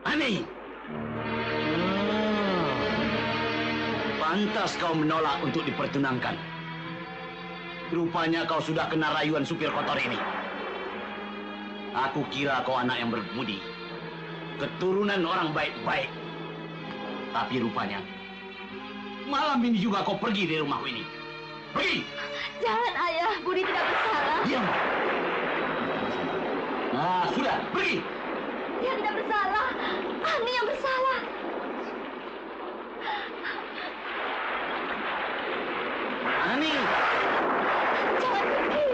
Ani! Pantas kau menolak untuk dipertunangkan. Rupanya kau sudah kena rayuan supir kotor ini. Aku kira kau anak yang berbudi, keturunan orang baik-baik. Tapi rupanya, malam ini juga kau pergi dari rumahku ini. Pergi! Jangan, Ayah. Budi tidak bersalah. Diam! Nah, sudah, pergi! Dia tidak bersalah. Ani yang bersalah. Ani! Jangan pergi.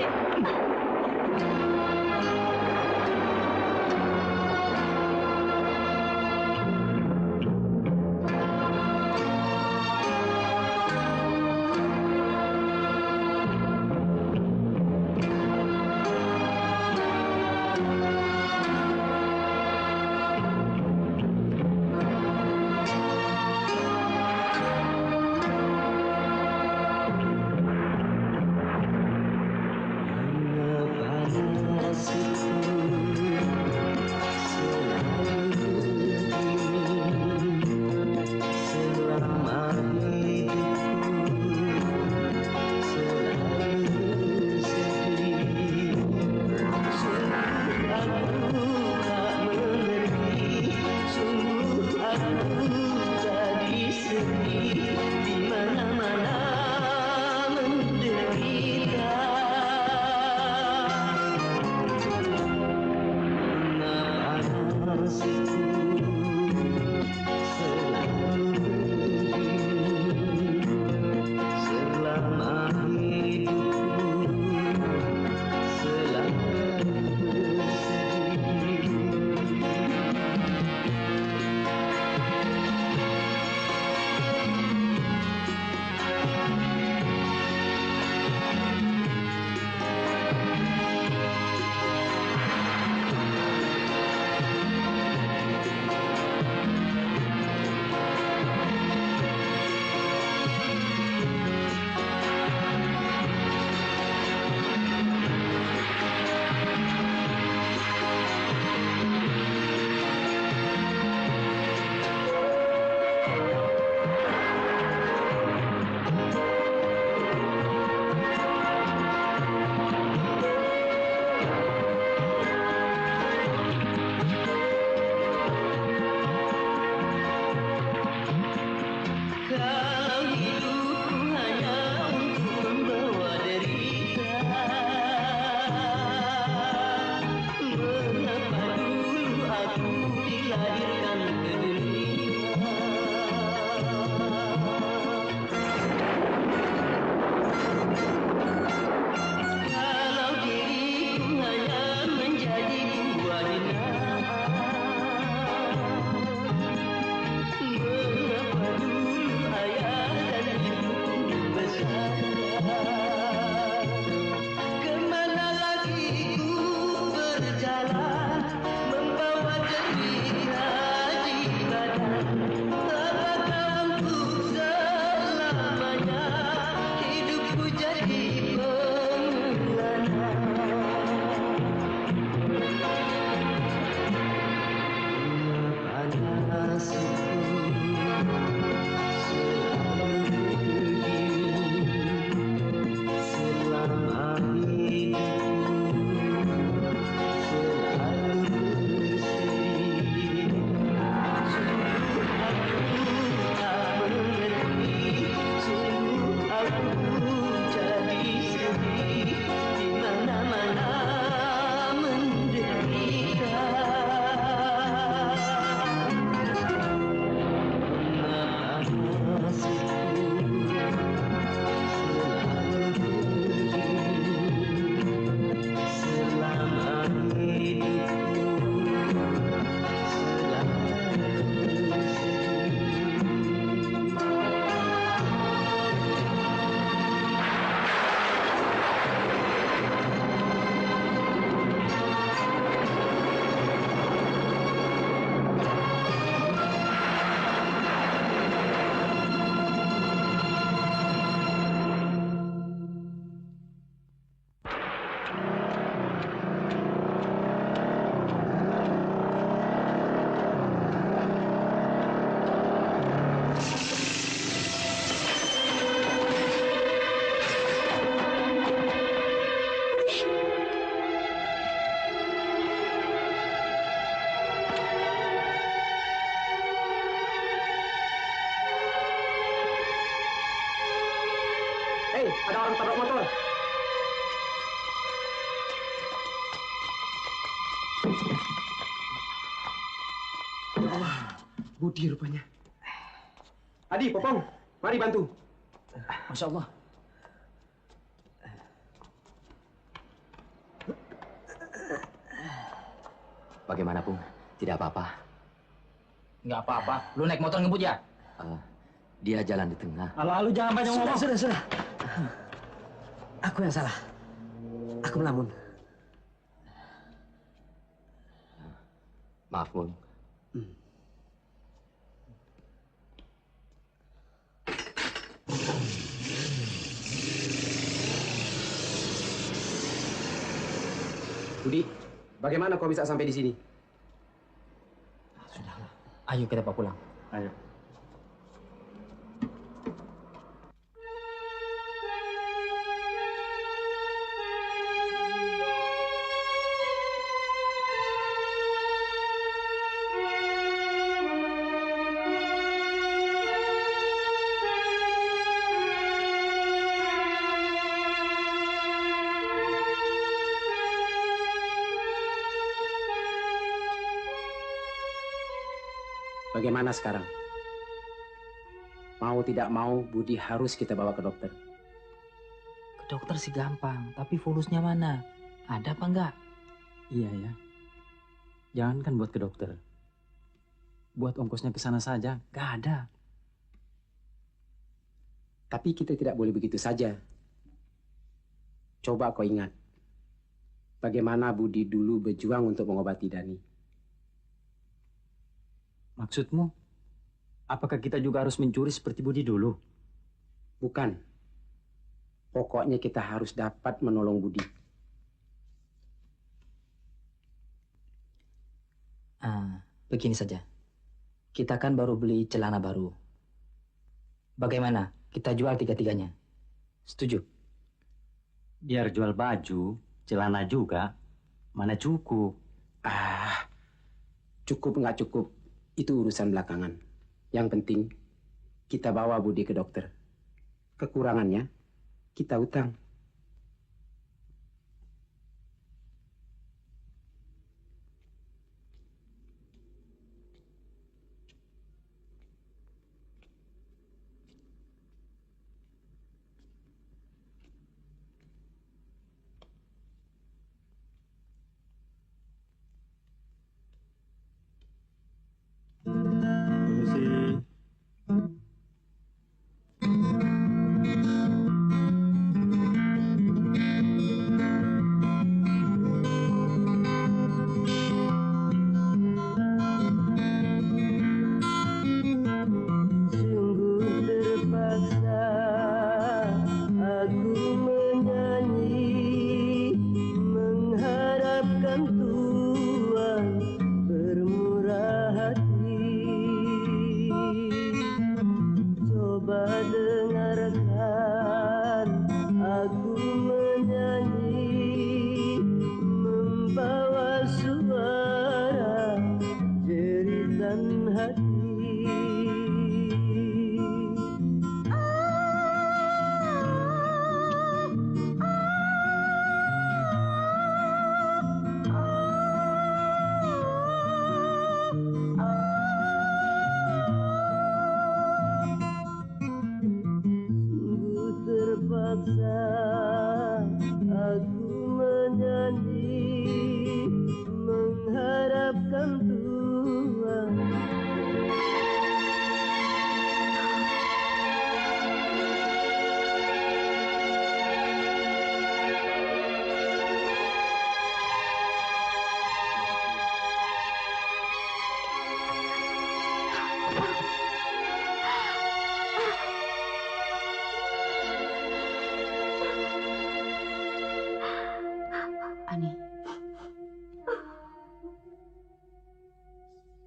Ya Allah, Budi rupanya. Adi, Popong, mari bantu. Masya Allah. Bagaimana, Pung? Tidak apa-apa. Nggak apa-apa. Lu naik motor ngebut ya? Dia jalan di tengah. Lalu jangan banyak ngomong. Sudah. Aku yang salah. Aku melamun. Maaf, Pung. Budi, bagaimana kau bisa sampai di sini? Sudahlah. Ayo kita pulang. Ayo. Bagaimana sekarang? Mau tidak mau, Budi harus kita bawa ke dokter. Ke dokter sih gampang, tapi fulusnya mana? Ada apa enggak? Iya ya. Jangankan buat ke dokter. Buat ongkosnya ke sana saja, gak ada. Tapi kita tidak boleh begitu saja. Coba kau ingat. Bagaimana Budi dulu berjuang untuk mengobati Dani. Maksudmu? Apakah kita juga harus mencuri seperti Budi dulu? Bukan. Pokoknya kita harus dapat menolong Budi. Begini saja. Kita kan baru beli celana baru. Bagaimana? Kita jual tiga-tiganya. Setuju? Biar jual baju, celana juga, mana cukup. Cukup nggak cukup, itu urusan belakangan. Yang penting, kita bawa Budi ke dokter. Kekurangannya, kita utang.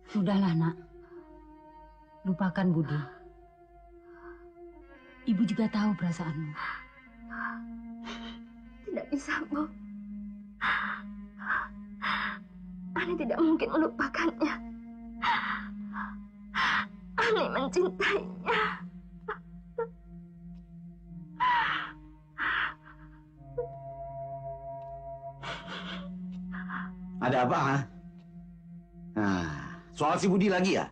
Sudahlah, Nak. Lupakan Budi. Ibu juga tahu perasaanmu. Tidak bisa, Bu. Ani tidak mungkin melupakannya. Ani mencintainya. Ada apa, ha? Nah, soal si Budi lagi ya?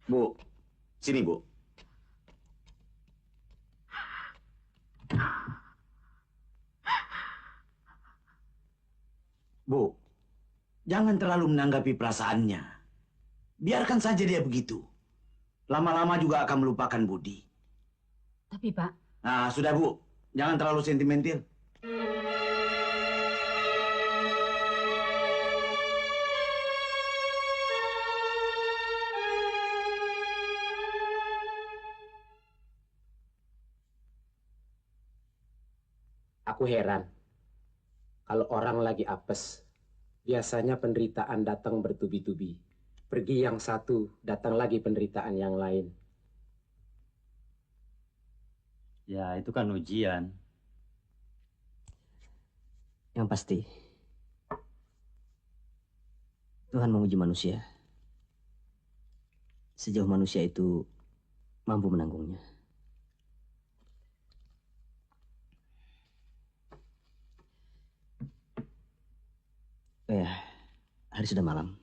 Bu, sini, Bu. Bu, jangan terlalu menanggapi perasaannya. Biarkan saja dia begitu. Lama-lama juga akan melupakan Budi. Tapi Pak, Nah, sudah Bu. Jangan terlalu sentimental. Aku heran. Kalau orang lagi apes, biasanya penderitaan datang bertubi-tubi. Pergi yang satu, datang lagi penderitaan yang lain. Ya, itu kan ujian. Yang pasti, Tuhan menguji manusia. Sejauh manusia itu mampu menanggungnya. Ya, hari sudah malam.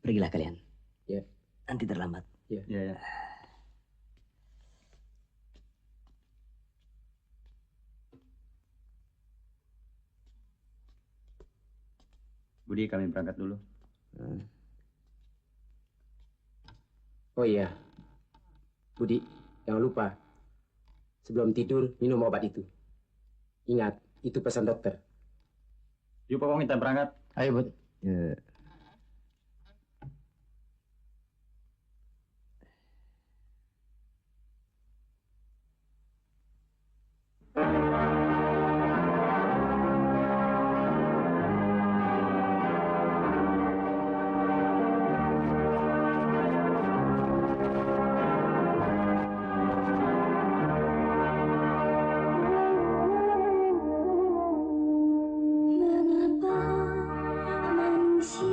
Pergilah kalian. Ya. Nanti terlambat. Ya. Ya. Budi, kami berangkat dulu. Oh iya, Budi, jangan lupa. Sebelum tidur, minum obat itu. Ingat, itu pesan dokter. Yuk, Papa, kita berangkat. Ayo, Bud. Ya. Mengapa manusia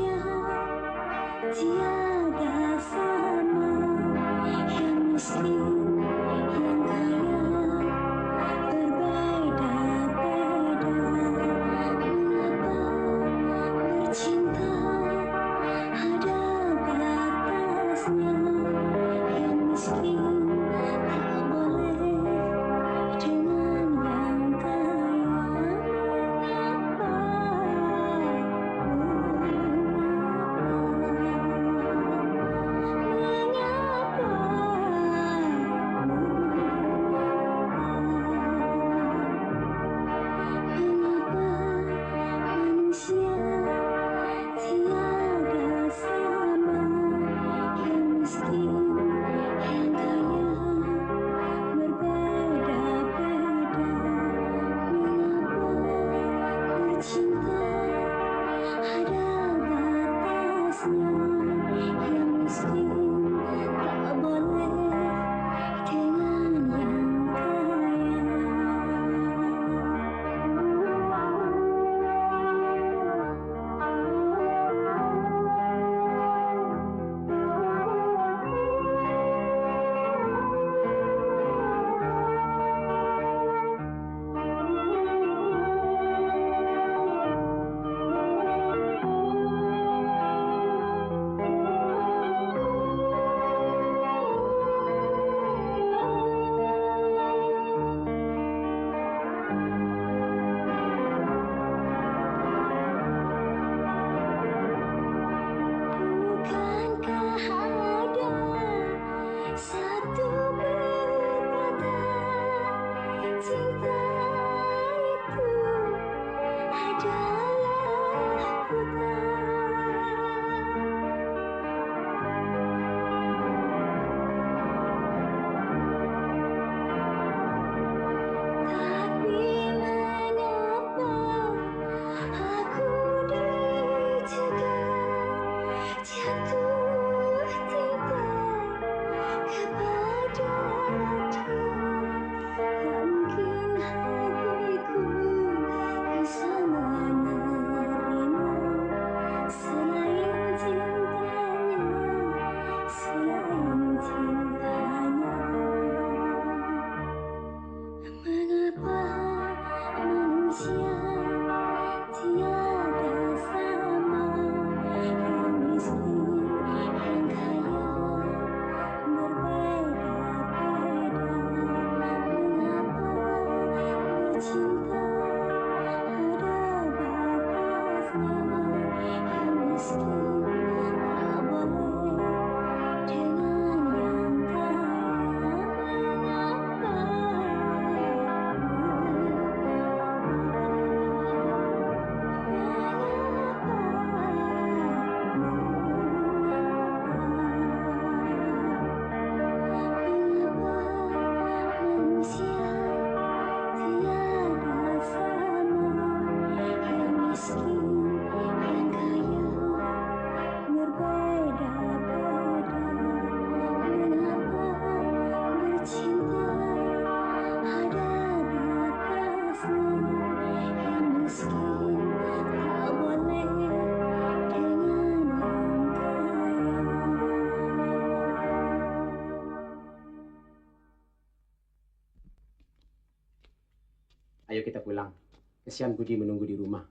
Kesian Budi menunggu di rumah.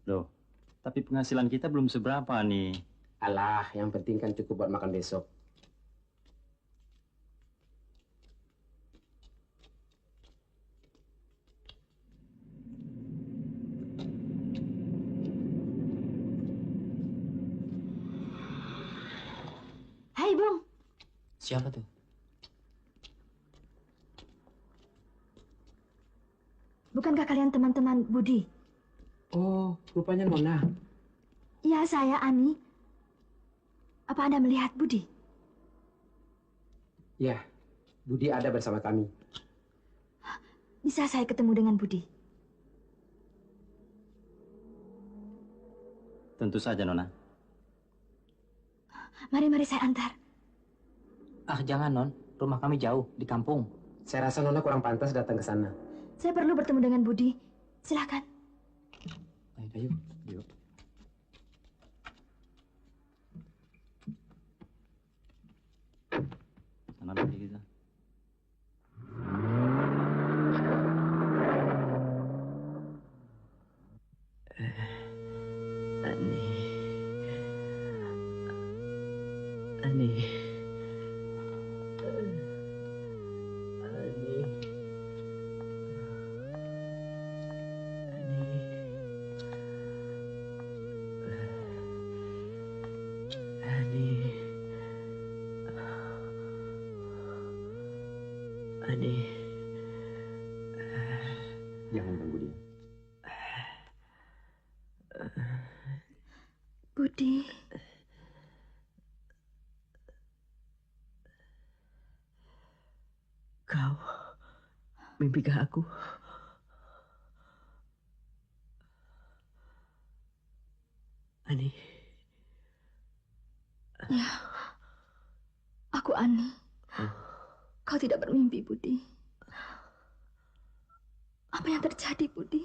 Loh, tapi penghasilan kita belum seberapa nih. Alah, yang penting kan cukup buat makan besok. Hai, Bung. Siapa tuh? Bukankah kalian teman-teman Budi? Oh, rupanya Nona. Ya, saya Ani. Apa Anda melihat Budi? Ya, Budi ada bersama kami. Bisa saya ketemu dengan Budi? Tentu saja, Nona. Mari saya antar. Ah, jangan, Non. Rumah kami jauh, di kampung. Saya rasa Nona kurang pantas datang ke sana. Saya perlu bertemu dengan Budi. Silakan. Ayo. Yuk. Sana lagi kita. Ani. Ani. Ani. Jangan ganggu dia. Budi. Kau mimpikah aku? Ani. Ya, aku Ani. Kau tidak bermimpi, Budi. Apa yang terjadi, Budi?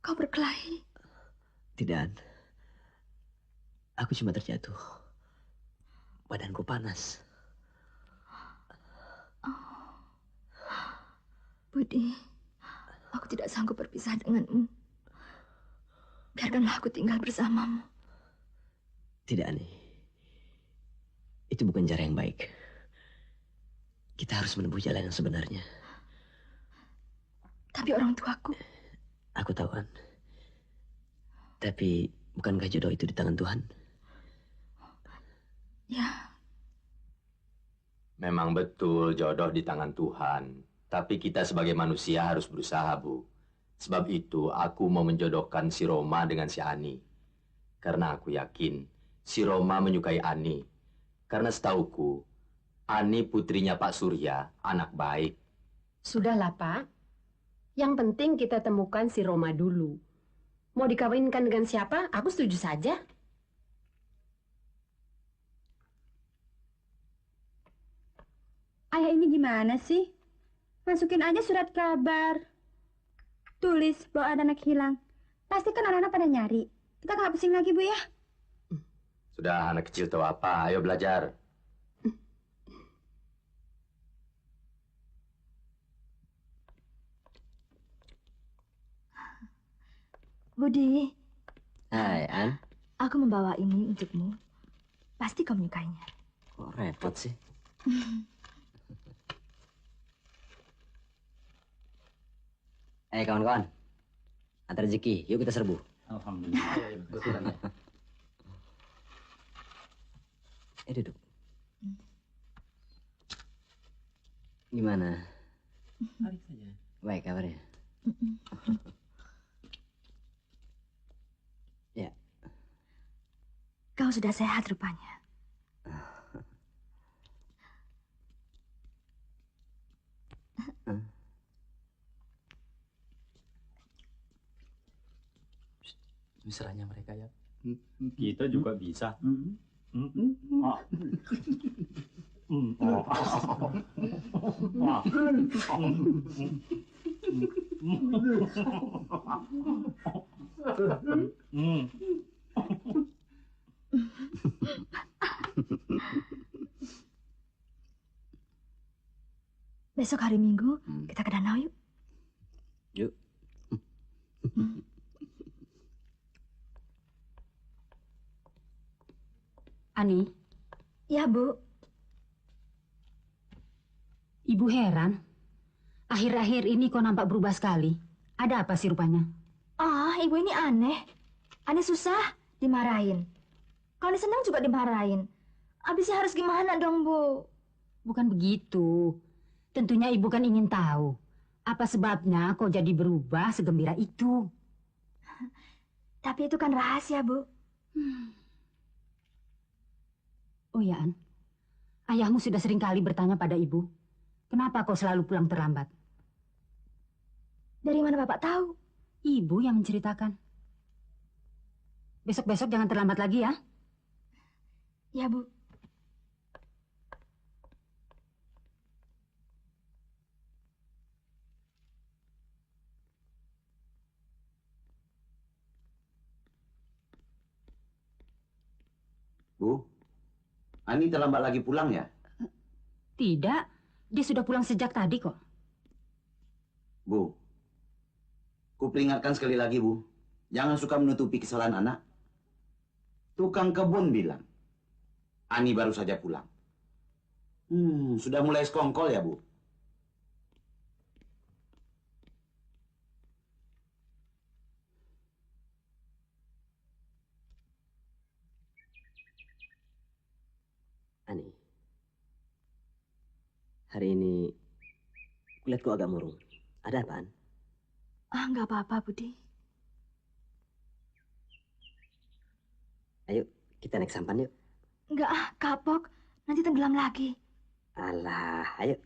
Kau berkelahi. Tidak. Aku cuma terjatuh. Badanku panas. Budi, aku tidak sanggup berpisah denganmu. Biarkanlah aku tinggal bersamamu. Tidak, Ani. Itu bukan cara yang baik. Kita harus menempuh jalan yang sebenarnya. Tapi orang tuaku... Aku tahu, An. Tapi bukankah jodoh itu di tangan Tuhan? Ya, Memang betul jodoh di tangan Tuhan. Tapi kita sebagai manusia harus berusaha, Bu. Sebab itu aku mau menjodohkan si Roma dengan si Ani. Karena aku yakin si Roma menyukai Ani. Karena setauku, Ani putrinya Pak Surya, anak baik. Sudahlah, Pak. Yang penting kita temukan si Roma dulu. Mau dikawinkan dengan siapa, aku setuju saja. Ayah ini gimana sih? Masukin aja surat kabar. Tulis bahwa ada anak hilang. Pasti kan anak-anak pada nyari. Kita nggak pusing lagi, Bu ya? Sudah anak kecil tahu apa, ayo belajar. Budi, Hai, An. aku membawa ini untukmu. Pasti kau menyukainya. Kok repot sih? Kawan-kawan. Antar rezeki, yuk kita serbu. Alhamdulillah. Betulan ya. Duduk. Gimana? Mari saja. Baik kabarnya? Ya. Kau sudah sehat rupanya. Mesranya mereka ya. Kita juga bisa. Besok hari Minggu kita ke danau yuk. Yuk. Ani, Ya, Bu. Ibu heran. Akhir-akhir ini kok nampak berubah sekali. Ada apa sih rupanya? Ah, Ibu ini aneh. Aneh susah dimarahin. Kalau senang juga dimarahin. Abisnya harus gimana dong, Bu? Bukan begitu. Tentunya ibu kan ingin tahu. Apa sebabnya kok jadi berubah segembira itu? Tapi itu kan rahasia, Bu. Oh ya, An. Ayahmu sudah sering kali bertanya pada ibu. Kenapa kau selalu pulang terlambat? Dari mana Bapak tahu? Ibu yang menceritakan. Besok-besok jangan terlambat lagi ya. Ya, Bu. Bu, Ani terlambat lagi pulang ya? Tidak, dia sudah pulang sejak tadi kok. Bu, ku peringatkan sekali lagi, Bu. Jangan suka menutupi kesalahan anak. Tukang kebun bilang, Ani baru saja pulang. Sudah mulai sekongkol ya, Bu? Ani, hari ini kulihat kau agak murung. Ada apaan? Ah, nggak apa-apa, Budi. Ayo, kita naik sampan yuk. Nggak kapok. Nanti tenggelam lagi. Alah, ayo.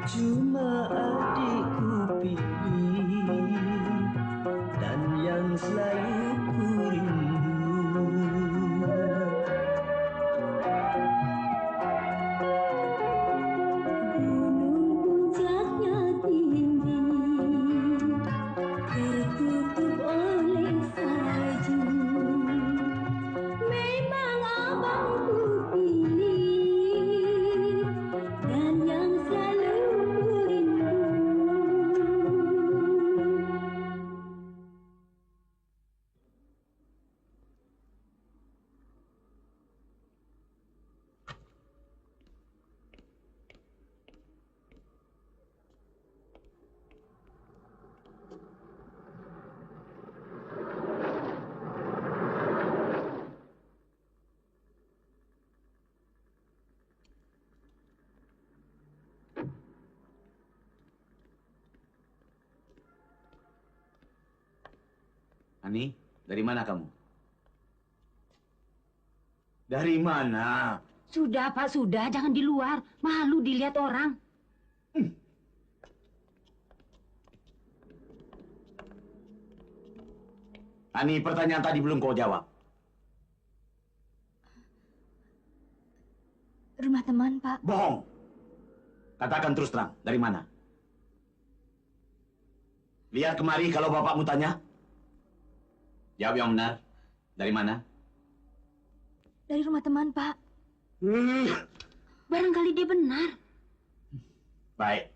Cuma adikku pilih dan yang selalu ku rindu. Gunung puncaknya tinggi, tertutup oleh salju. Memang abangku pilih dan yang selalu ku rindu. Ani, dari mana kamu? Dari mana? Sudah, Pak, sudah. Jangan di luar. Malu dilihat orang. Ani, pertanyaan tadi belum kau jawab. Rumah teman, Pak. Bohong. Katakan terus terang, dari mana? Lihat kemari kalau bapakmu tanya. Jawab yang benar. Dari mana? Dari rumah teman, Pak. Barangkali dia benar. Baik.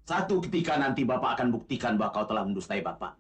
Satu ketika nanti bapak akan buktikan bahwa kau telah mendustai bapak.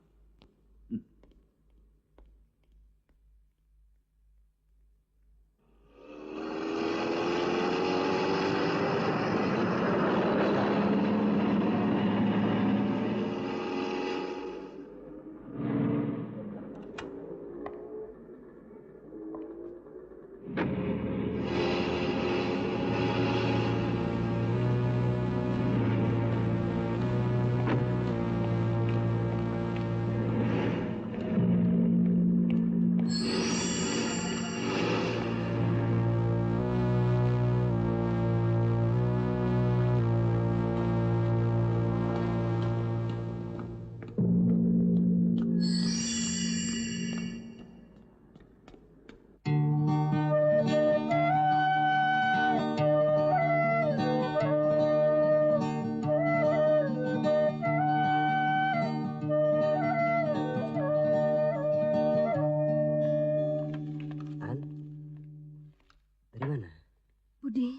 Budi,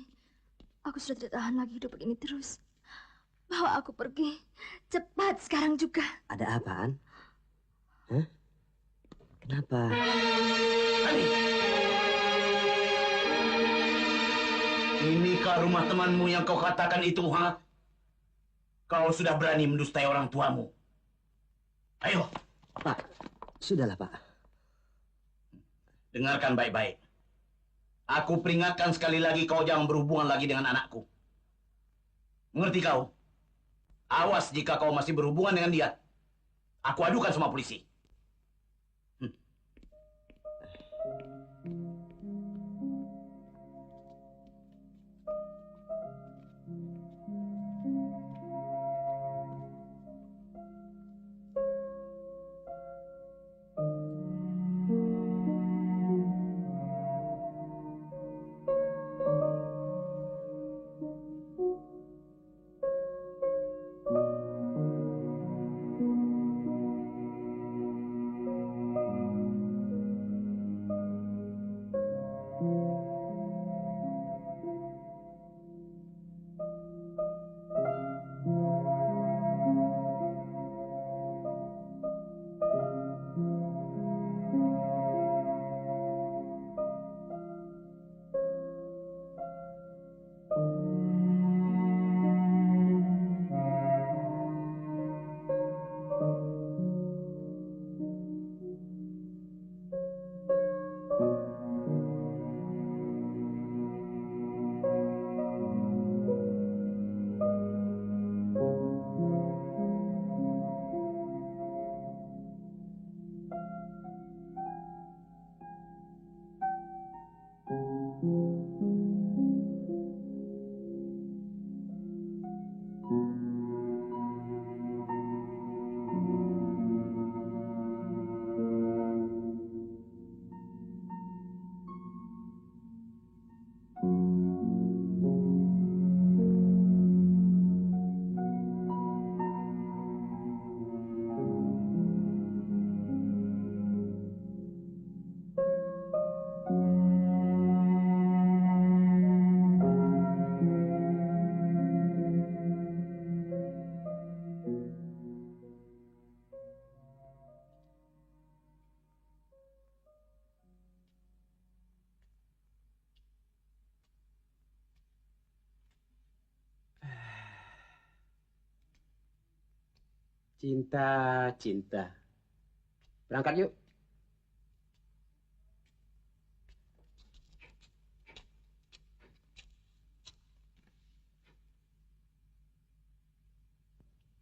aku sudah tidak tahan lagi hidup begini terus. Bawa aku pergi. Cepat sekarang juga. Ada apaan? Hah? Kenapa? Inikah rumah temanmu yang kau katakan itu, ha? Kau sudah berani mendustai orang tuamu. Ayo. Pak, sudahlah, Pak. Dengarkan baik-baik. Aku peringatkan sekali lagi kau jangan berhubungan lagi dengan anakku. Mengerti kau? Awas jika kau masih berhubungan dengan dia. Aku adukan sama polisi. Cinta, cinta. Berangkat yuk.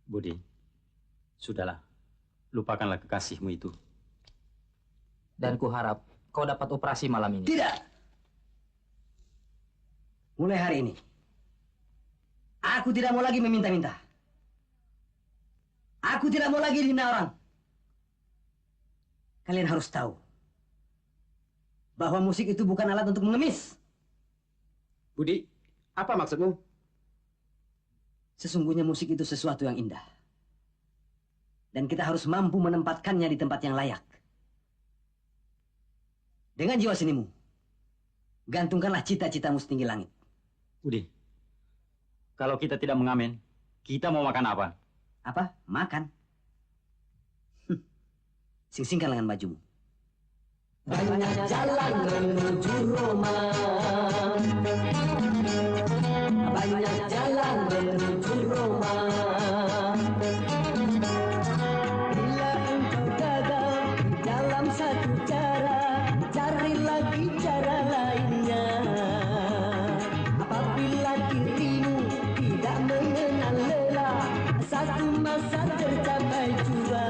Budi, sudahlah. Lupakanlah kekasihmu itu. Dan kuharap kau dapat operasi malam ini. Tidak. Mulai hari ini, aku tidak mau lagi meminta-minta. Aku tidak mau lagi dihina orang. Kalian harus tahu bahwa musik itu bukan alat untuk mengemis. Budi, apa maksudmu? Sesungguhnya musik itu sesuatu yang indah. Dan kita harus mampu menempatkannya di tempat yang layak. Dengan jiwa senimu, gantungkanlah cita-citamu setinggi langit. Budi, kalau kita tidak mengamen, kita mau makan apa? Apa? Makan? Sing-singkan lengan bajumu. Banyak jalan menuju Roma. Banyak jalan menuju Roma. Bila engkau gagal dalam satu cara, cari lagi cara lainnya. Apabila dirimu tidak mengenal lelah, satu masa tercapai jua.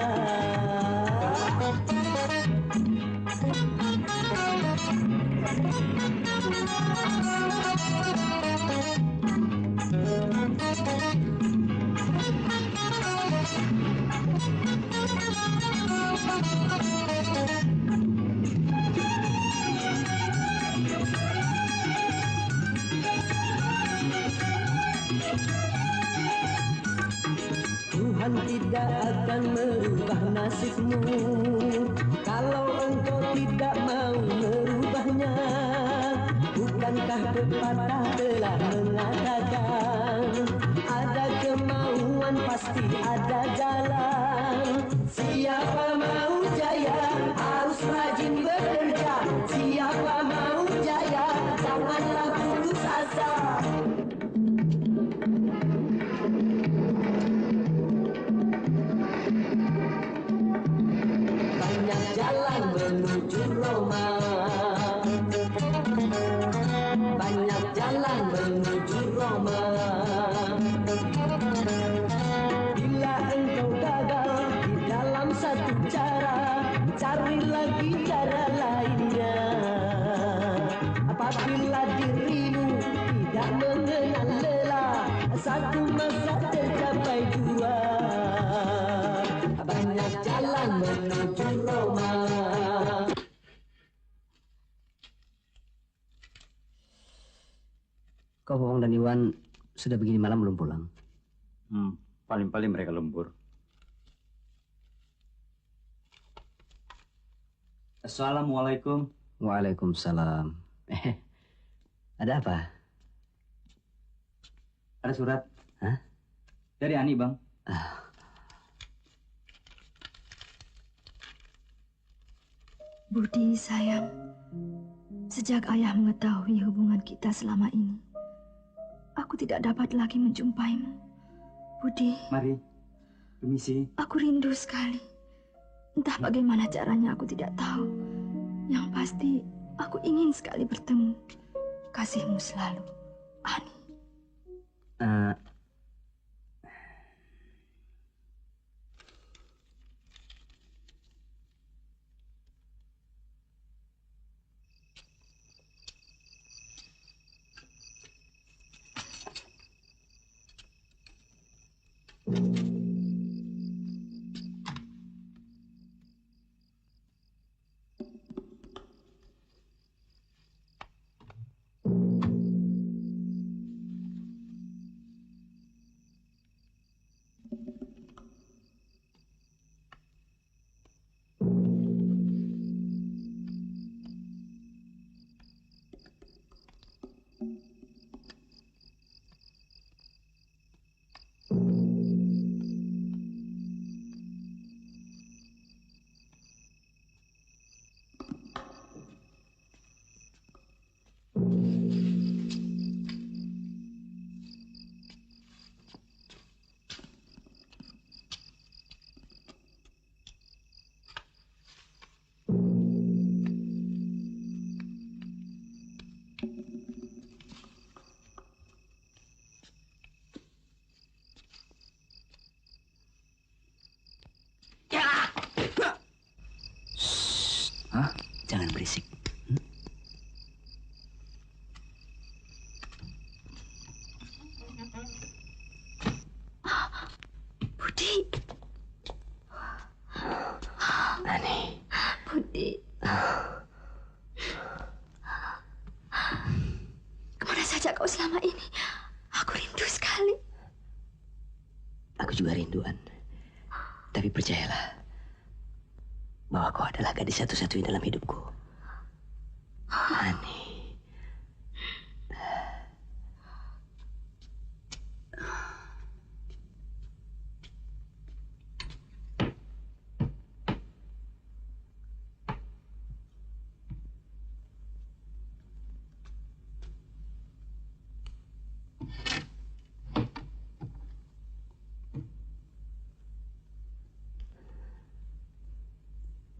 Tuhan tidak akan merubah nasibmu kalau engkau tidak mau merubahnya. Bukankah pepatah telah mengatakan ada kemauan pasti ada jalan. Siapa mau jaya harus rajin bekerja. Siapa mau jaya janganlah putus asa. Banyak jalan menuju Roma. Banyak jalan menuju Roma. Bila engkau gagal di dalam satu cara, cari lagi cara lainnya. Apabila dirimu tidak mengenal lelah, satu masa tercapai jua. Banyak jalan menuju Roma. Kau Bawang dan Iwan sudah begini malam belum pulang? Paling-paling mereka lembur. Assalamualaikum. Waalaikumsalam. Ada apa? Ada surat. Hah? Dari Ani, Bang. Budi, sayang. Sejak ayah mengetahui hubungan kita selama ini, aku tidak dapat lagi menjumpaimu. Budi. Mari. Permisi. Aku rindu sekali. Entah bagaimana caranya aku tidak tahu. Yang pasti aku ingin sekali bertemu. Kasihmu selalu, Ani. Hah? Jangan berisik. Budi. Ani. Budi. Kemana saja kau selama ini? Aku rindu sekali. Aku juga rinduan. Tapi percayalah bahwa kau adalah gadis satu-satunya dalam hidupku. Ani.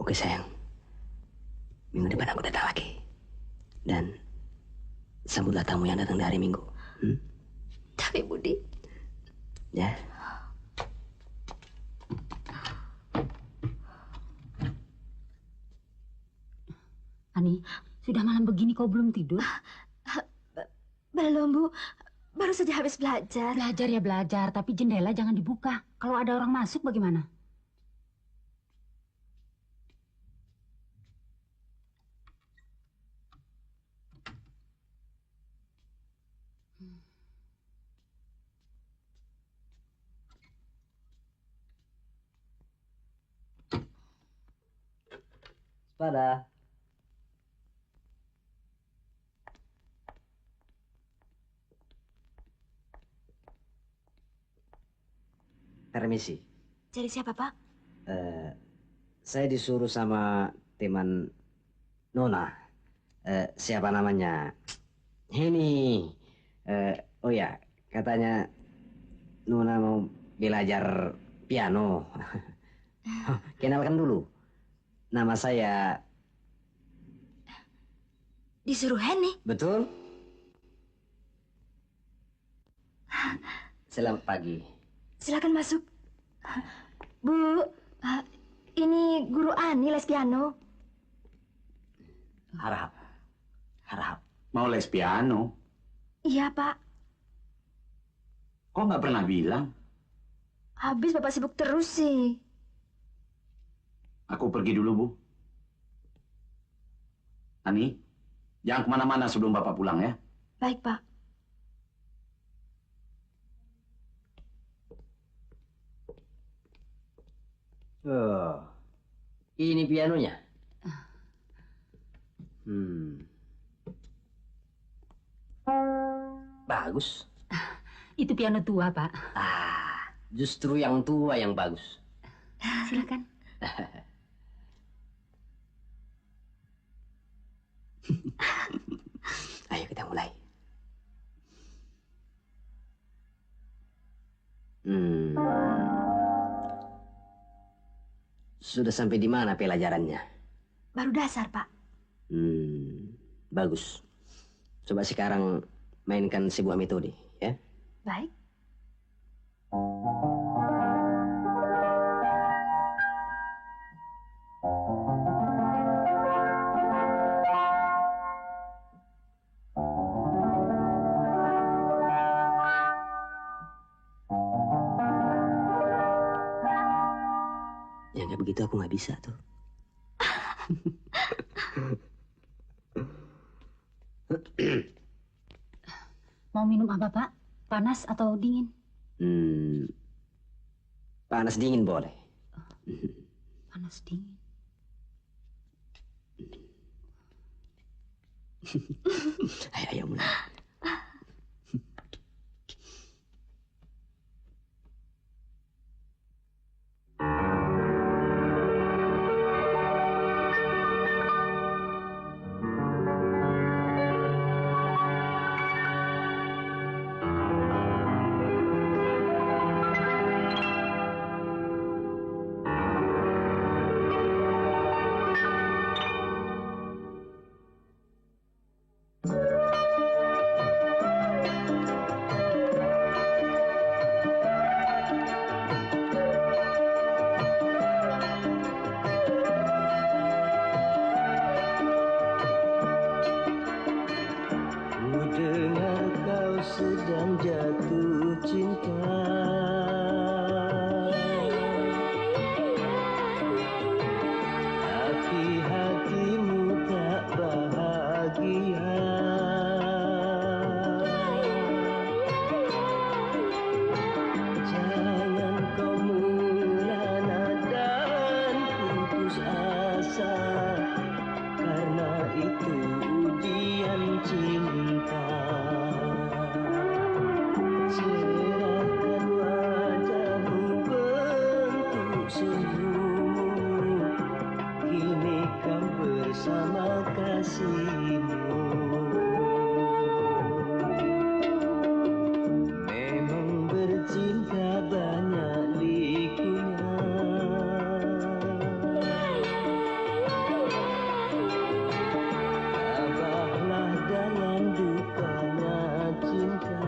Oke sayang, minggu depan aku datang lagi. Dan sambutlah tamu yang datang dari hari Minggu. Tapi Budi. Ya. Ani, sudah malam begini kau belum tidur? Belum, Bu. Baru saja habis belajar. Belajar ya belajar, tapi jendela jangan dibuka. Kalau ada orang masuk bagaimana? Pada. Permisi. Cari siapa, Pak? Saya disuruh sama teman Nona. Siapa namanya? Ini. Oh ya, katanya Nona mau belajar piano. Kenalkan dulu. Nama saya... Disuruh Henny? Betul? Selamat pagi. Silakan masuk. Bu, ini guru Ani les piano. Harap. Harap. Mau les piano? Iya, Pak. Kok nggak pernah bilang? Habis Bapak sibuk terus sih. Aku pergi dulu, Bu. Ani, jangan kemana-mana sebelum Bapak pulang ya. Baik, Pak. Oh, ini pianonya. Bagus. Itu piano tua, Pak. Justru yang tua yang bagus. Silakan. Ayo kita mulai. Sudah sampai di mana pelajarannya? Baru dasar, Pak. Bagus. Coba sekarang mainkan sebuah metode, ya. Baik. Bilangnya begitu aku nggak bisa tuh. Mau minum apa, Pak? Panas atau dingin? Panas dingin boleh. Panas dingin. Ayo mulai. sedang jatuh cinta. Tapi hatimu tak bahagia. Jangan kau merana dan putus asa, karena itu ujian cinta. Cerahkan wajahmu bentuk senyummu, kini kau bersama kasihmu. Memang bercinta banyak likunya, tabahlah dalam dukanya cinta.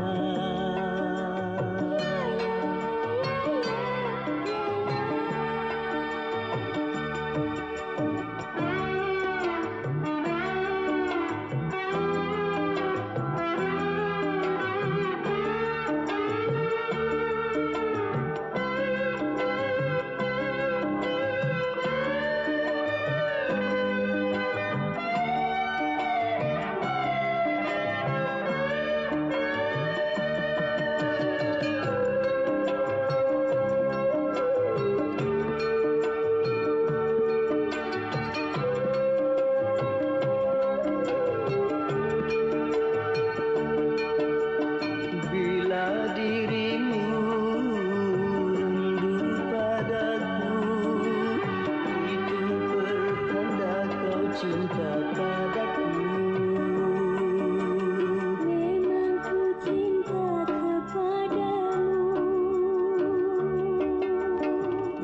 Bila dirimu rindu padaku, itu pertanda kau cinta padaku. Memang ku cinta kepadamu.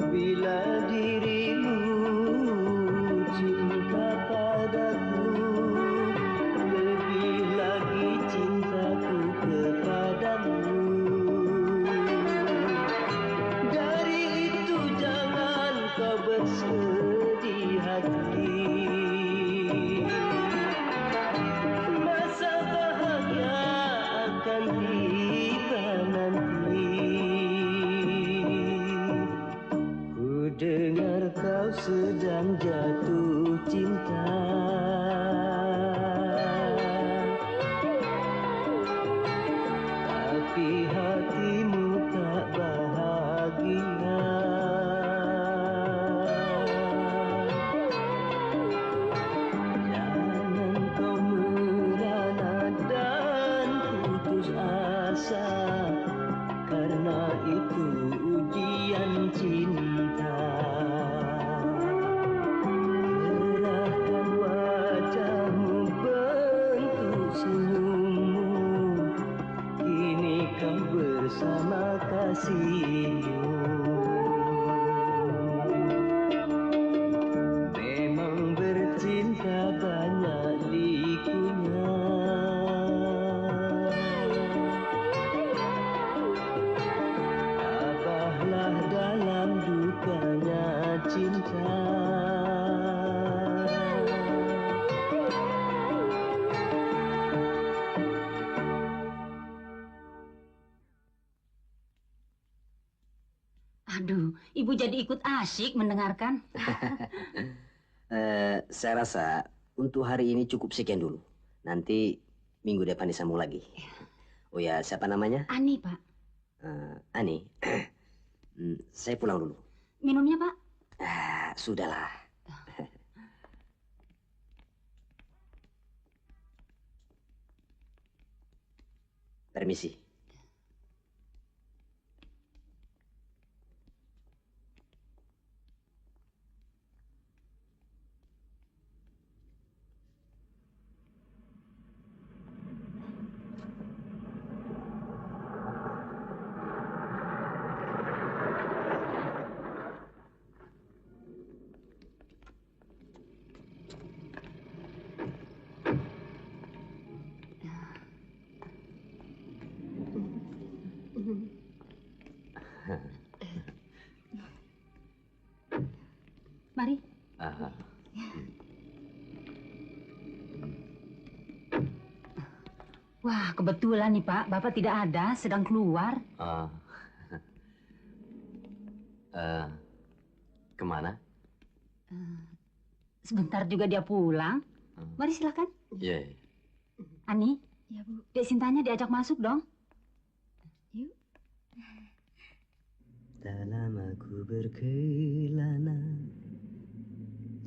Bila dirimu cinta padaku, lebih lagi cintaku kepadamu. Dari itu jangan kau bersedih hati, masa bahagia akan tiba nanti. Ku dengar kau sedang jatuh cinta, tapi hatimu tak bahagia. Jangan kau merana dan putus asa, karena itu ujian cinta. Cerahkan wajahmu bentuk senyummu, kini kau bersama kasihmu. Memang bercinta banyak likunya, tabahlah dalam dukanya cinta. Aduh, ibu jadi ikut asyik mendengarkan. Saya rasa untuk hari ini cukup sekian dulu. Nanti minggu depan disambung lagi. Oh ya, siapa namanya? Ani, Pak. Ani. Saya pulang dulu. Minumnya, Pak? Sudahlah. Permisi. Mari. Wah, kebetulan nih Pak, Bapak tidak ada, sedang keluar. Kemana? Sebentar juga dia pulang. Mari silakan. Iya. Ani, Ya, Bu. Dek Sintanya diajak masuk dong. Yuk. Dalam aku berkelana,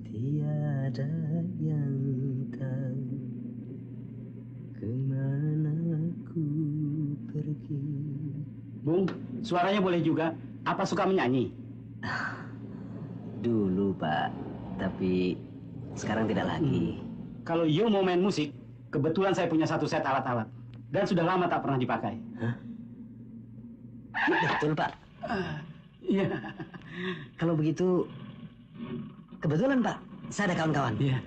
tiada yang tahu kemana ku pergi. Bung, suaranya boleh juga. Apa suka menyanyi? Dulu, Pak. Tapi sekarang tidak lagi. Kalau you mau main musik, kebetulan saya punya satu set alat-alat. Dan sudah lama tak pernah dipakai. Betul, Pak. Iya. Kalau begitu, kebetulan, Pak. Saya ada kawan-kawan. Iya.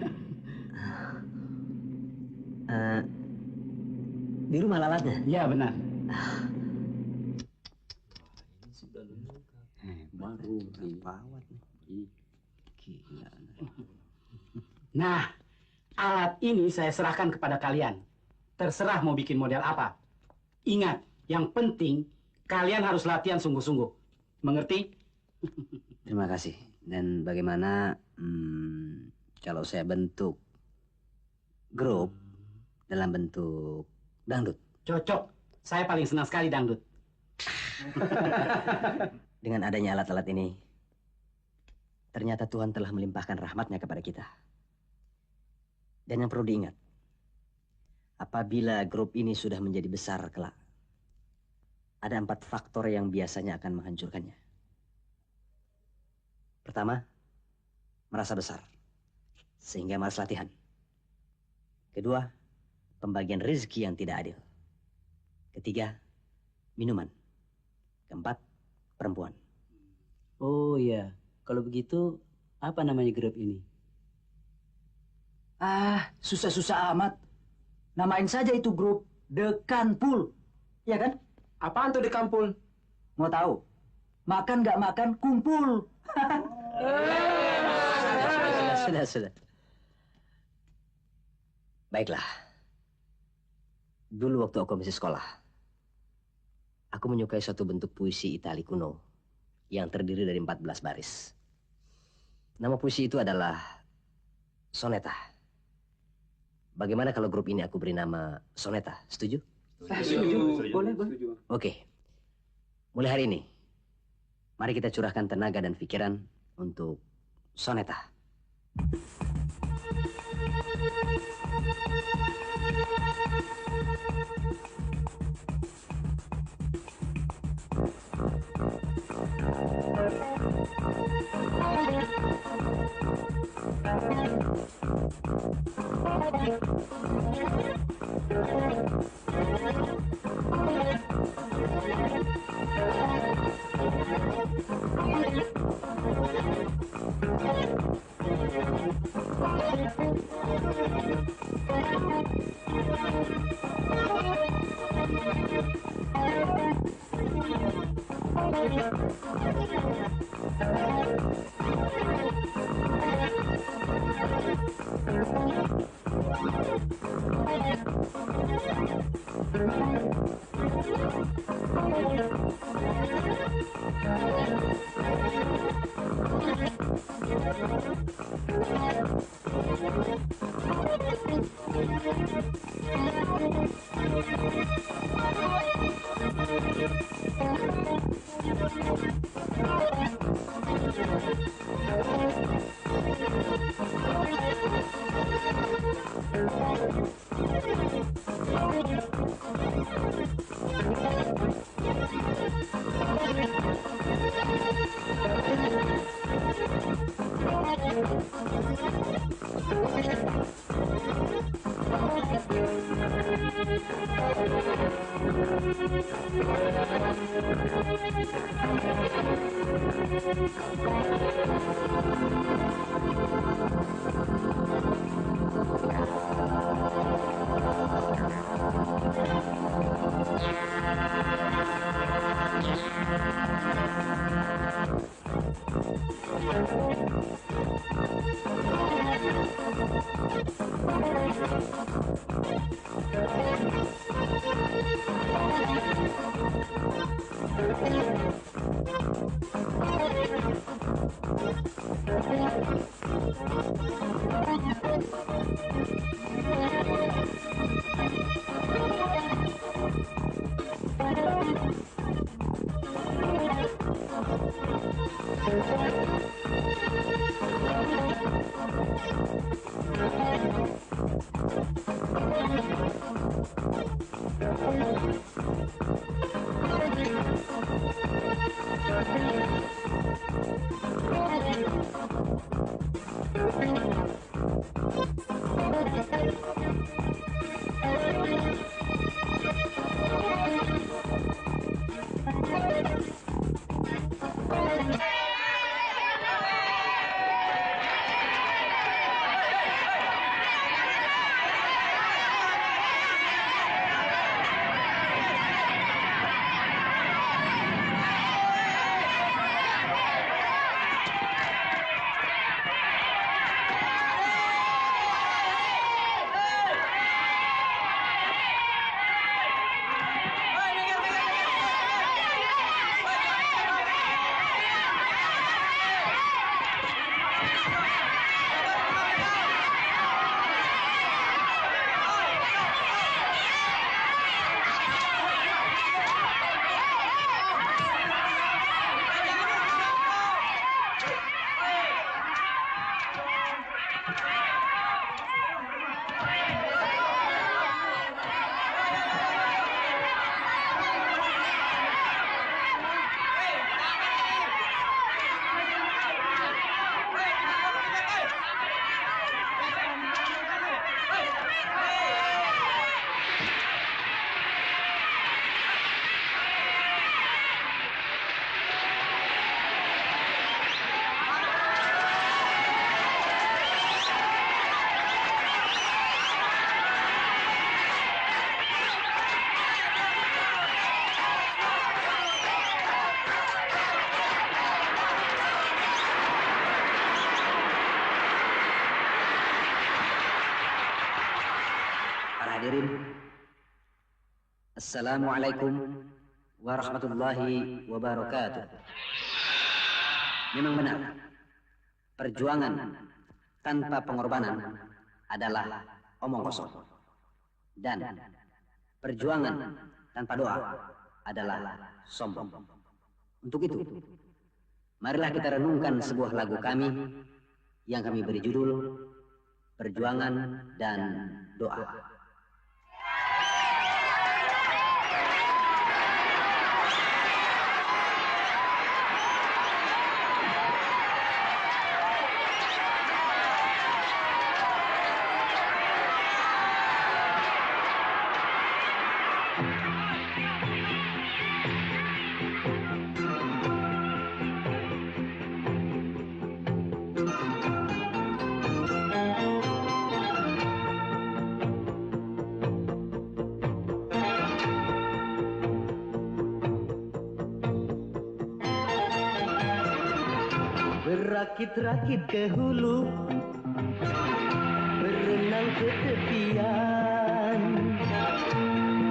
Di rumah alatnya? Iya, benar. Baru pawat nih. Gila. Nah, alat ini saya serahkan kepada kalian. Terserah mau bikin model apa. Ingat, yang penting kalian harus latihan sungguh-sungguh. Mengerti? Terima kasih. Dan bagaimana kalau saya bentuk grup dalam bentuk dangdut? Cocok. Saya paling senang sekali dangdut. Dengan adanya alat-alat ini, ternyata Tuhan telah melimpahkan rahmatnya kepada kita. Dan yang perlu diingat, apabila grup ini sudah menjadi besar kelak, ada 4 faktor yang biasanya akan menghancurkannya. Pertama, merasa besar, sehingga malas latihan. Kedua, pembagian rezeki yang tidak adil. Ketiga, minuman. Keempat, perempuan. Oh iya, kalau begitu apa namanya grup ini? Susah-susah amat. Namain saja itu grup The Kanpul. Ya kan? Apaan tuh di kampul? Mau tahu? Makan nggak makan, kumpul. Sudah. Baiklah. Dulu waktu aku masih sekolah, aku menyukai suatu bentuk puisi Itali kuno yang terdiri dari 14 baris. Nama puisi itu adalah soneta. Bagaimana kalau grup ini aku beri nama Soneta? Setuju? Setuju. Boleh. Oke. Mulai hari ini, mari kita curahkan tenaga dan pikiran untuk Soneta. Hadirin, Assalamualaikum warahmatullahi wabarakatuh. Memang benar, perjuangan tanpa pengorbanan adalah omong kosong. Dan perjuangan tanpa doa adalah sombong. Untuk itu, marilah kita renungkan sebuah lagu kami yang kami beri judul Perjuangan dan Doa. Berakit-rakit ke hulu, berenang ke tepian.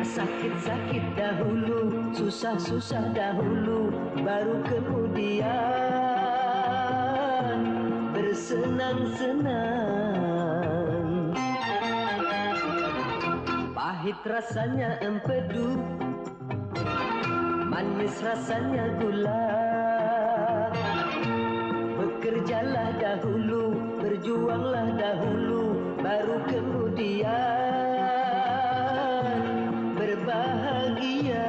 Sakit-sakit dahulu, susah-susah dahulu, baru kemudian bersenang-senang. Pahit rasanya empedu, manis rasanya gula. Bekerjalah dahulu, berjuanglah dahulu, baru kemudian berbahagia.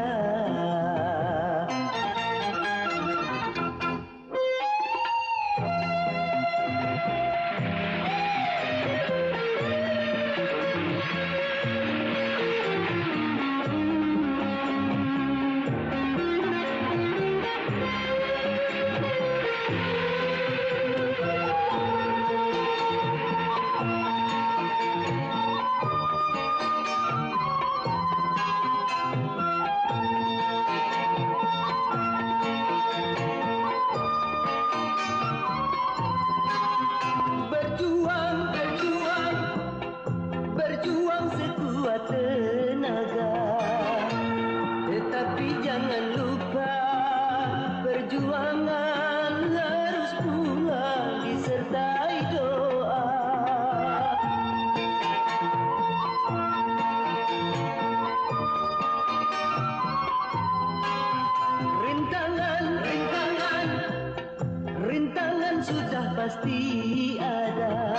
pasti ada.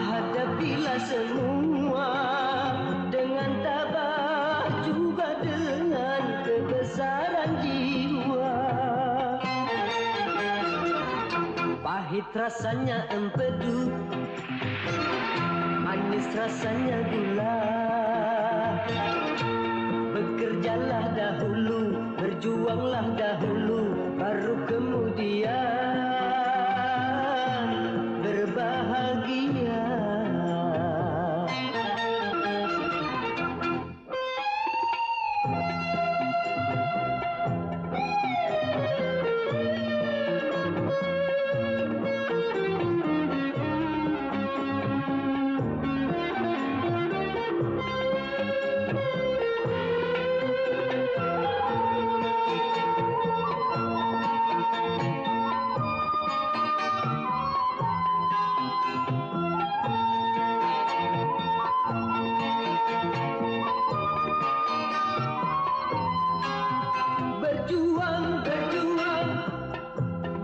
Hadapilah semua dengan tabah, juga dengan kebesaran jiwa. Pahit rasanya empedu, manis rasanya gula. Bekerjalah dahulu, berjuanglah dahulu, baru kemudian berbahagia.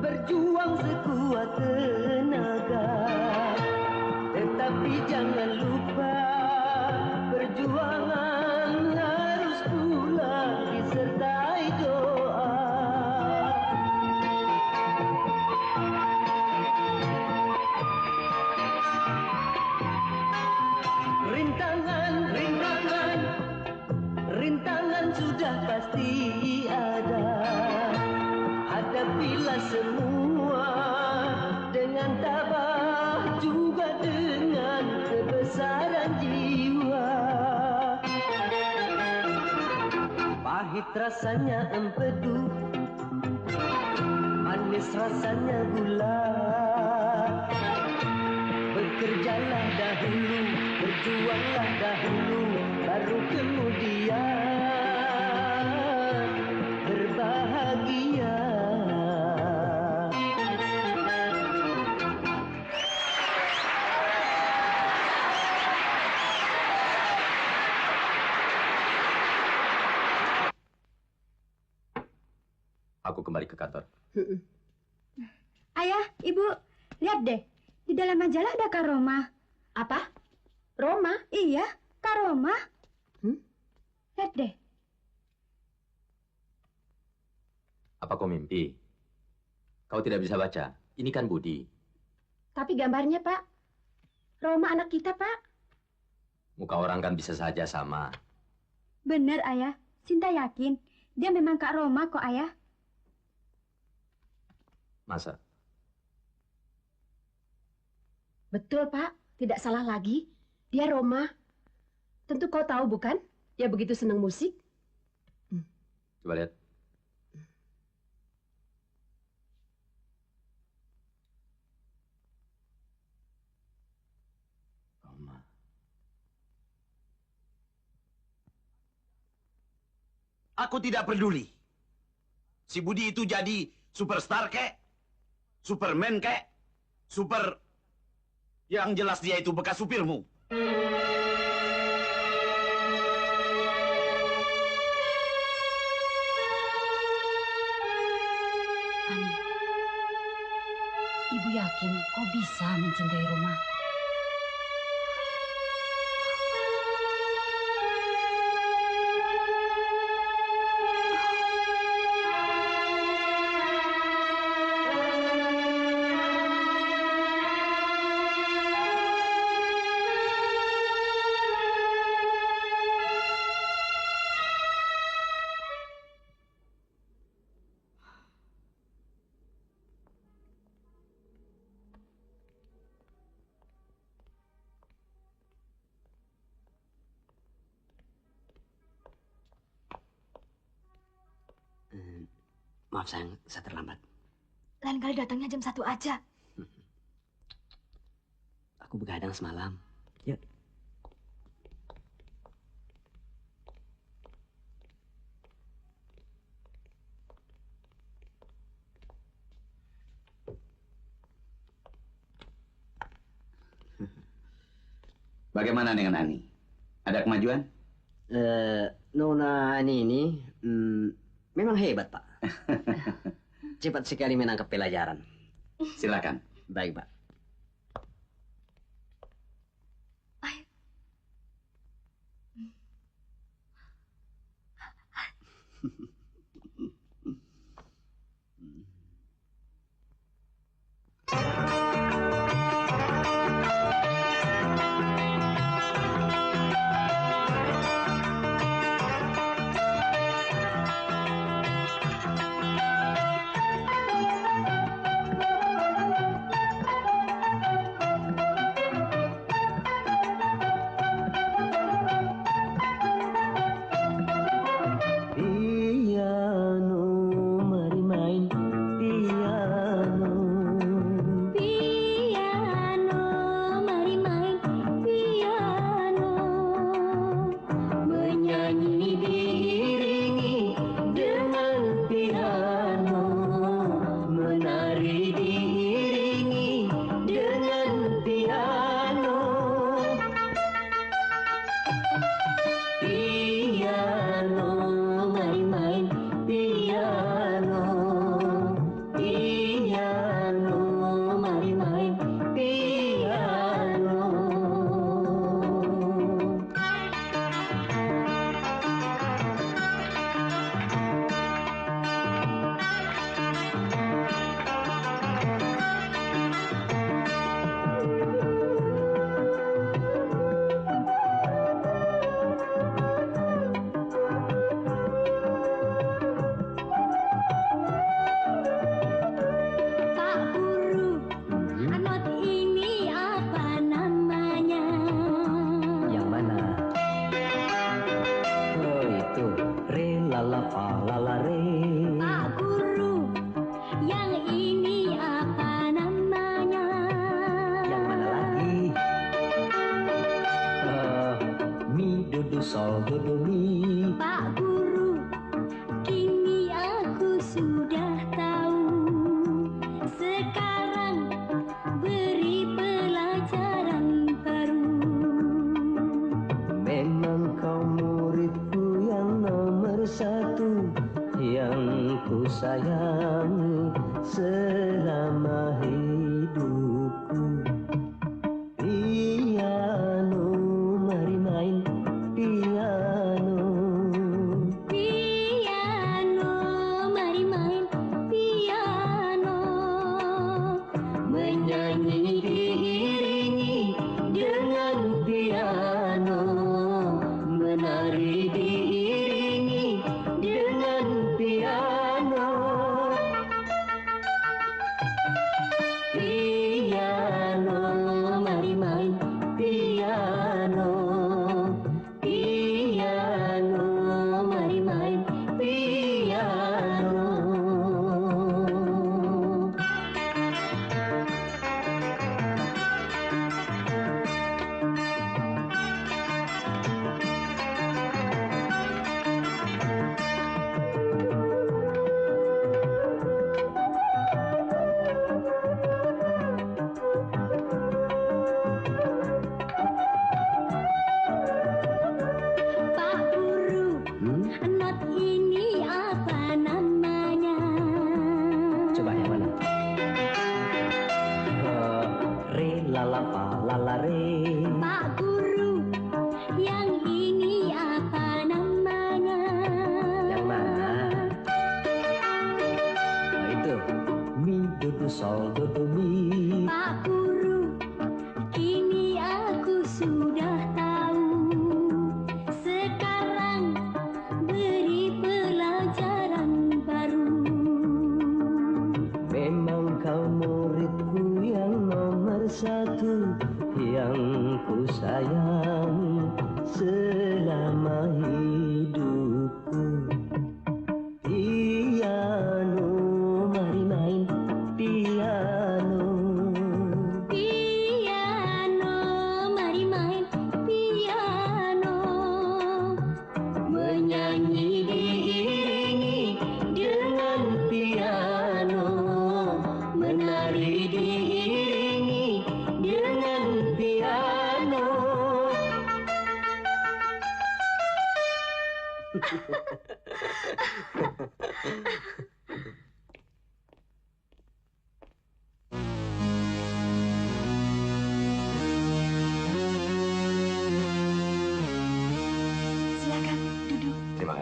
Berjuang sekuat tenaga, tetapi jangan lupa perjuangan harus pula disertai doa. Rintangan sudah pasti ada. Hadapilah semua dengan tabah, juga dengan kebesaran jiwa. Pahit rasanya empedu, manis rasanya gula. Bekerjalah dahulu, berjuanglah dahulu, baru kemudian berbahagia. Aku kembali ke kantor. Ayah, Ibu, lihat deh. Di dalam majalah ada Kak Roma. Apa? Roma? Iya, Kak Roma. Lihat deh. Apa kau mimpi? Kau tidak bisa baca. Ini kan Budi. Tapi gambarnya, Pak. Roma anak kita, Pak. Muka orang kan bisa saja sama. Bener, Ayah. Sinta yakin. Dia memang Kak Roma kok, Ayah. Masa? Betul, Pak. Tidak salah lagi. Dia Roma. Tentu kau tahu, bukan? Dia begitu senang musik. Coba lihat. Roma. Aku tidak peduli. Si Budi itu jadi superstar kek, Superman kek, super... Yang jelas dia itu bekas supirmu. Ani, Ibu yakin kau bisa mencintai Roma? Maaf sayang, saya terlambat. Lain kali datangnya jam 1 aja. Aku begadang semalam. Yuk. Bagaimana dengan Ani? Ada kemajuan? Nona Ani ini memang hebat, Pak. Cepat sekali menangkap pelajaran. Silakan, Baik, Pak. Piano, mari main piano. Piano, mari main piano. Menyanyi diiringi dengan piano. Menari diiringi dengan piano. Piano, mari main piano. Piano, mari main piano. Pak Guru, not ini apa namanya? Yang mana? Oh, itu. Re la la fa la la re. Pak Guru, yang ini apa namanya? Yang mana lagi? Mi do do sol do do mi. Pak Guru, kini aku sudah tahu. Sekarang beri pelajaran baru. Memang kau muridku yang nomor satu, yang ku sayangi selama hidupku. Piano, mari main piano. Piano, mari main piano. Menyanyi diiringi dengan piano. Menari diiringi dengan piano. Piano, mari main piano. Piano, mari main piano. Pak Guru, not ini apa namanya? Coba yang mana? Re la la fa la la re. Pak Guru, yang ini apa namanya? Yang mana? Oh, itu. Mi do do sol do do mi. Pak Guru, kini aku sudah tahu. Sekarang beri pelajaran baru. Memang kau muridku yang nomor satu, yang ku sayangi selama hidupku. Piano, mari main piano.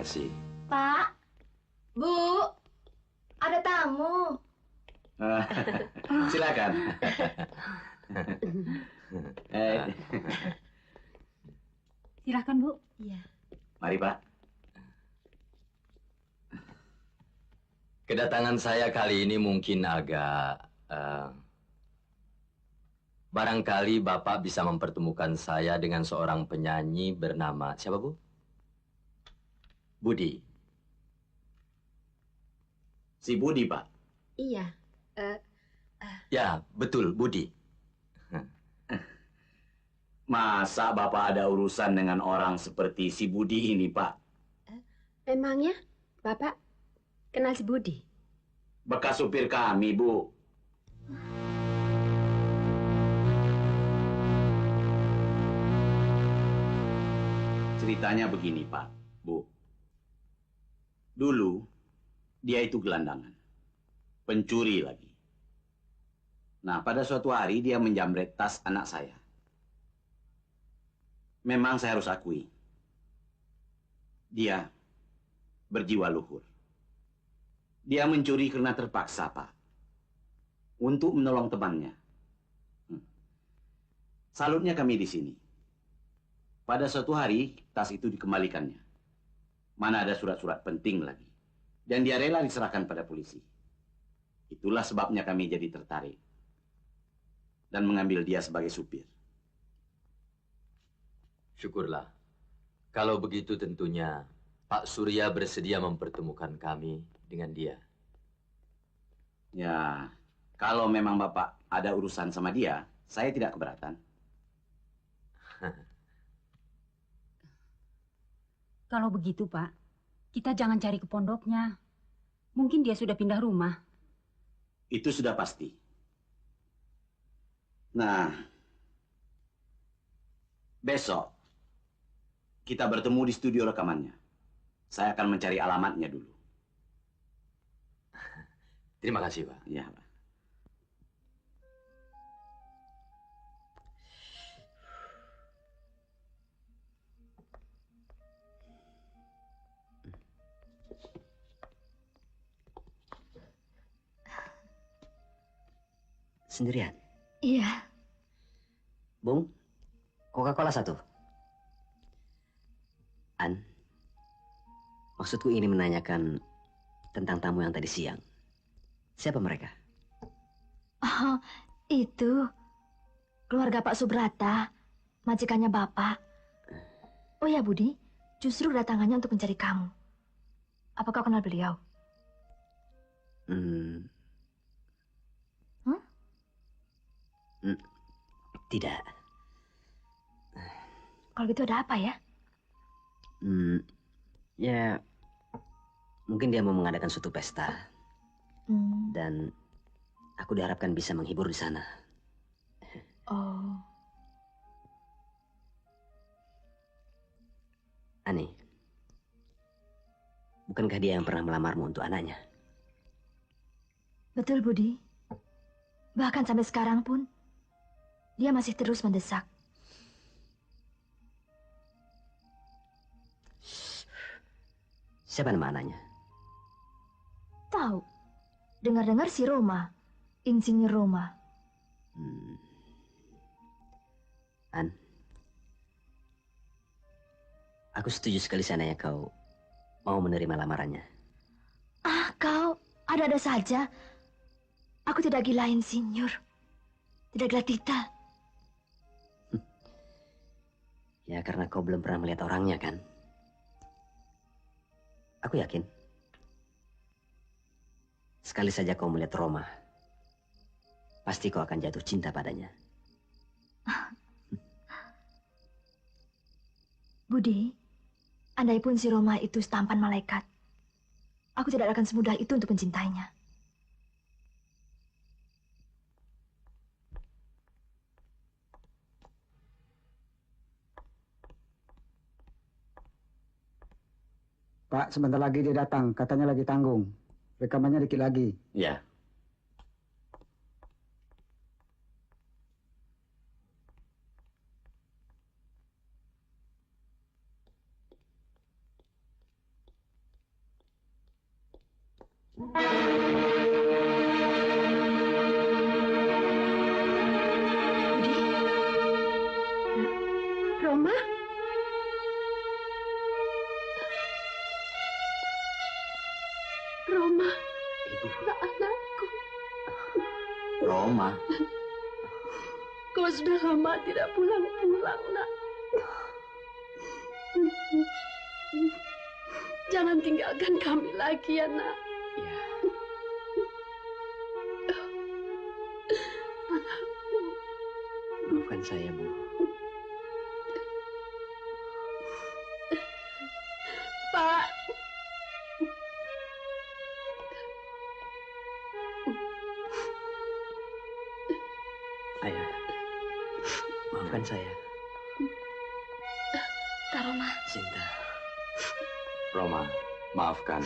kasih. Pak, Bu, ada tamu. Silakan. Silahkan, Bu. Iya. Mari, Pak. Kedatangan saya kali ini mungkin agak... barangkali Bapak bisa mempertemukan saya dengan seorang penyanyi bernama... Siapa, Bu? Budi. Si Budi, Pak. Iya. Ya, betul, Budi. Masa Bapak ada urusan dengan orang seperti si Budi ini, Pak? Memangnya Bapak kenal si Budi? Bekas supir kami, Bu. Ceritanya begini, Pak, Bu. Dulu, dia itu gelandangan. Pencuri lagi. Nah, pada suatu hari dia menjamret tas anak saya. Memang saya harus akui, dia berjiwa luhur. Dia mencuri karena terpaksa, Pak, untuk menolong temannya. Salutnya kami di sini. Pada suatu hari, tas itu dikembalikannya. Mana ada surat-surat penting lagi. Dan dia rela diserahkan pada polisi. Itulah sebabnya kami jadi tertarik. Dan mengambil dia sebagai supir. Syukurlah. Kalau begitu tentunya Pak Surya bersedia mempertemukan kami dengan dia. Ya, kalau memang Bapak ada urusan sama dia, saya tidak keberatan. Kalau begitu, Pak, kita jangan cari ke pondoknya. Mungkin dia sudah pindah rumah. Itu sudah pasti. Nah, besok kita bertemu di studio rekamannya. Saya akan mencari alamatnya dulu. Terima kasih, Pak. Iya, Pak. Sendirian? Iya. Bung, Coca-Cola 1. An, maksudku ingin menanyakan tentang tamu yang tadi siang. Siapa mereka? Oh, itu keluarga Pak Subrata, majikannya Bapak. Oh ya, Budi, justru kedatangannya untuk mencari kamu. Apa kau kenal beliau? Tidak. Kalau gitu ada apa ya? Ya, mungkin dia mau mengadakan suatu pesta. Dan aku diharapkan bisa menghibur di sana. Oh. Ani, bukankah dia yang pernah melamarmu untuk anaknya? Betul, Budi. Bahkan sampai sekarang pun, dia masih terus mendesak. Siapa nama anaknya? Tahu. Dengar-dengar si Roma. Insinyur Roma. An, aku setuju sekali seandainya kau mau menerima lamarannya. Ah, kau ada-ada saja. Aku tidak gila, Insinyur. Tidak gila Tita. Ya, karena kau belum pernah melihat orangnya, kan? Aku yakin. Sekali saja kau melihat Roma, pasti kau akan jatuh cinta padanya. Budi, andaipun si Roma itu setampan malaikat, aku tidak akan semudah itu untuk mencintainya. Pak, sebentar lagi dia datang. Katanya lagi tanggung. Rekamannya dikit lagi. Ya. Roma, Ibu. anakku. Roma, Kau sudah lama tidak pulang-pulang, nak. Jangan tinggalkan kami lagi ya, nak. Ya. Maafkan saya, Bu. Pak. Ayah, maafkan saya. Kak Roma. Sinta. Roma, maafkan.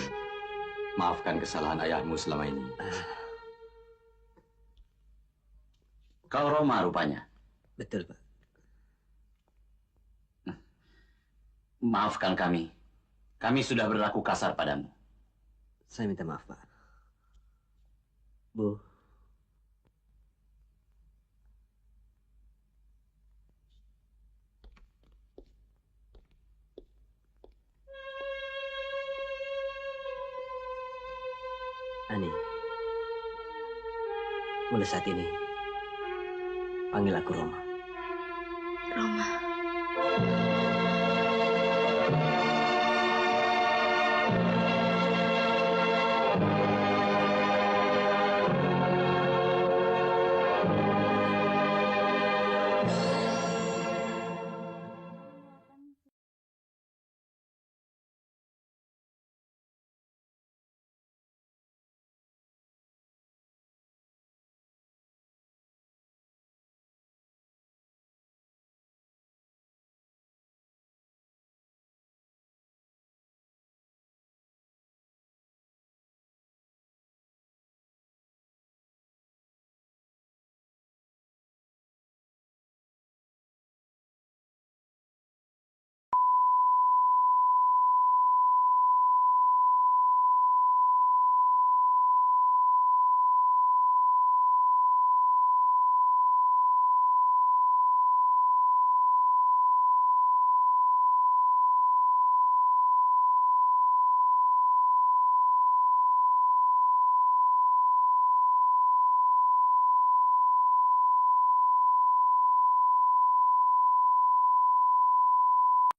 Maafkan kesalahan ayahmu selama ini. kau Roma rupanya. Betul, Pak. Maafkan kami. Kami sudah berlaku kasar padamu. Saya minta maaf, Pak. Bu. Ani, mulai saat ini, panggil aku Roma. Roma.